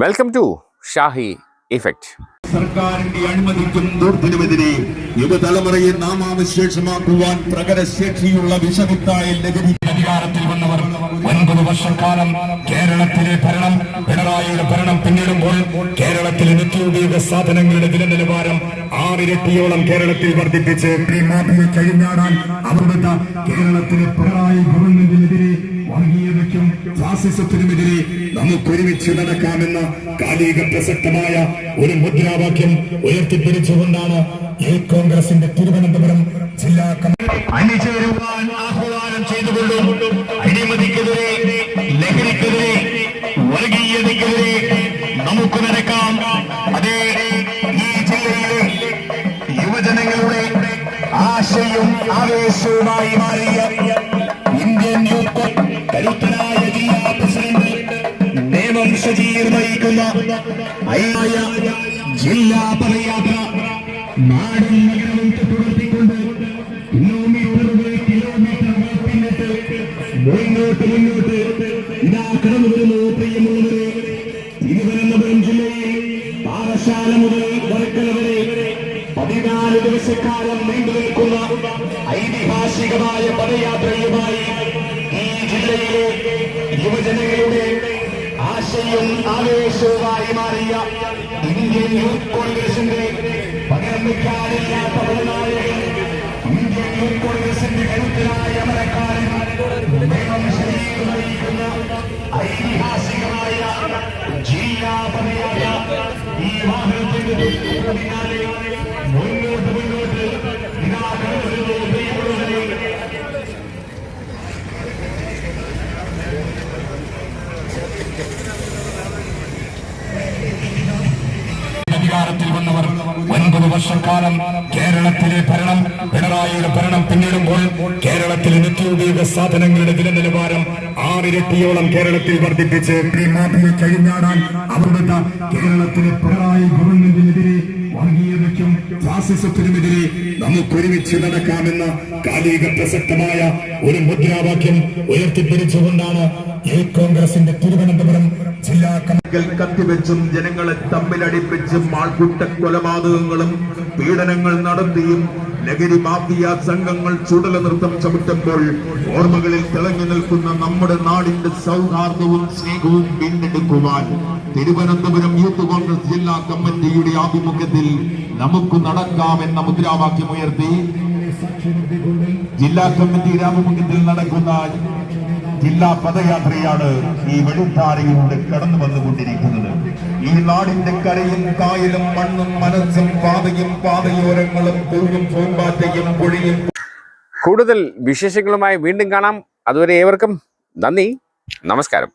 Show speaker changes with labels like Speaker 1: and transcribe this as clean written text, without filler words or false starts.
Speaker 1: Welcome to Shahi effect.
Speaker 2: സർക്കാരിന്റെ അഴിമതിക്കും ദൂർത്തിനുമെതിരെ യുവതലമുറയെ നാമാവശേഷമാക്കുവാൻ പ്രകടശേഷിയുള്ള വിഷവിത്തായ ലഹരി
Speaker 3: അധികാരത്തിൽ വന്നവർ 9 വർഷക്കാലം കേരളത്തിലെ ഭരണം, പിണറായിയുടെ ഭരണം പിന്നിടുമ്പോൾ കേരളത്തിലെ നിത്യോപയോഗ സാധനങ്ങളുടെ വില നിലവാരം 6 ഇരട്ടിയോളം കേരളത്തിൽ വർദ്ധിപ്പിച്ച് മാഫിയെ കഴിഞ്ഞാടാൻ അവരുടെ കേരളത്തിലെ പിണറായി ഗവൺമെന്റിനെതിരെ വർഗീയതയ്ക്കും ഫാസിസത്തിനുമെതിരെ നമുക്കൊരുമിച്ച് നടക്കാമെന്ന കാലിക പ്രസക്തമായ ഒരു മുദ്രാവാക്യം ഉയർത്തിപ്പിടിച്ചുകൊണ്ടാണ് കോൺഗ്രസിന്റെ തിരുവനന്തപുരം ജില്ലാ കമ്മിറ്റി അണിചേരുവാൻ ആഹ്വാനം ചെയ്തുകൊണ്ടും അഴിമതിക്കെതിരെ, ലഹരിക്കെതിരെ, വർഗീയതയ്ക്കെതിരെ നമുക്ക് നടക്കാം. അതേ ഈ ജില്ലയിലെ യുവജനങ്ങളുടെ ആശയും ആവേശവുമായി മാറിയ ഇന്ത്യൻ യൂത്ത് കരുത്തനായ ജില്ലാ പ്രസിഡന്റ് നേമം ഷജീർ നയിക്കുന്ന ജില്ലാ പദയാത്ര നാടും നഗരവും തുടർത്തിക്കൊണ്ട് കിലോമീറ്റർ പിന്നിട്ട് മുന്നോട്ട് ഇതാ കടന്നു വരുന്നു. പ്രിയമുള്ളവരെ, തിരുവനന്തപുരം ജില്ലയിൽ പാറശാല മുതൽ വർക്കല വരെ 14 ദിവസക്കാലം നീണ്ടു നിൽക്കുന്ന ഐതിഹാസികമായ പദയാത്രയുമായി ഈ ജില്ലയിലെ യുവജനങ്ങളുടെ ആശയും ആവേശവുമായി മാറിയ ഇന്ത്യൻ യൂത്ത് കോൺഗ്രസിന്റെ പകരം വയ്ക്കാനില്ലാത്ത പടനായകൻ, ഇന്ത്യൻ യൂത്ത് കോൺഗ്രസിന്റെ കരുത്തനായ അമരക്കാരൻ നയിക്കുന്ന ഐതിഹാസികമായ ജില്ലാ പദയാത്ര ഈ വാഹനത്തിന്റെ പിന്നാലെ മുന്നോട്ട് ഇതാ അധികാരത്തിൽ വന്നവർ 9 വർഷക്കാലം കേരളത്തിലെ ഭരണം, പിണറായിയുടെ ഭരണം പിന്നിടുമ്പോൾ കേരളത്തിലെ നിത്യോപയോഗ സാധനങ്ങളുടെ വില നിലവാരം 6 ഇരട്ടിയോളം കേരളത്തിൽ വർദ്ധിപ്പിച്ച് മാഫിയെ കഴിഞ്ഞാടാൻ അവരുടെ കേരളത്തിലെ പിണറായി ഗവൺമെന്റിനെതിരെ വർഗീയതയ്ക്കും ഫാസിസത്തിനുമെതിരെ നമുക്കൊരുമിച്ച് നടക്കാമെന്ന കാലിക പ്രസക്തമായ ഒരു മുദ്രാവാക്യം ഉയർത്തിപ്പിടിച്ചുകൊണ്ടാണ് കോൺഗ്രസിന്റെ തിരുവനന്തപുരം ജില്ലാ
Speaker 2: കത്തിവെച്ചും ജനങ്ങളെ തമ്മിലടിപ്പിച്ചും ആൾക്കൂട്ട കൊലപാതകങ്ങളും പീഡനങ്ങൾ നടത്തിയും ലഹരി മാഫിയ സംഘങ്ങൾ ചുടല നൃത്തം ചവിട്ടുമ്പോൾ ഓർമ്മകളിൽ തിളങ്ങി നിൽക്കുന്ന നമ്മുടെ നാടിന്റെ സൗഹാർദ്ദവും സ്നേഹവും വീണ്ടെടുക്കുവാൻ തിരുവനന്തപുരം യൂത്ത് കോൺഗ്രസ് ജില്ലാ കമ്മിറ്റിയുടെ ആഭിമുഖ്യത്തിൽ നമുക്ക് നടക്കാമെന്ന മുദ്രാവാക്യം ഉയർത്തി ജില്ലാ കമ്മിറ്റിയുടെ ആഭിമുഖ്യത്തിൽ നടക്കുന്ന ജില്ലാ പദയാത്രയാണ് ഈ വെളുത്താരയിലൂടെ കടന്നു വന്നുകൊണ്ടിരിക്കുന്നത്. ഈ നാടിന്റെ കരയും കായലും മണ്ണും മനസ്സും പാതയോരങ്ങളും പൂവും പൂമ്പാറ്റയും പൊഴിയും.
Speaker 1: കൂടുതൽ വിശേഷങ്ങളുമായി വീണ്ടും കാണാം. അതുവരെ ഏവർക്കും നന്ദി, നമസ്കാരം.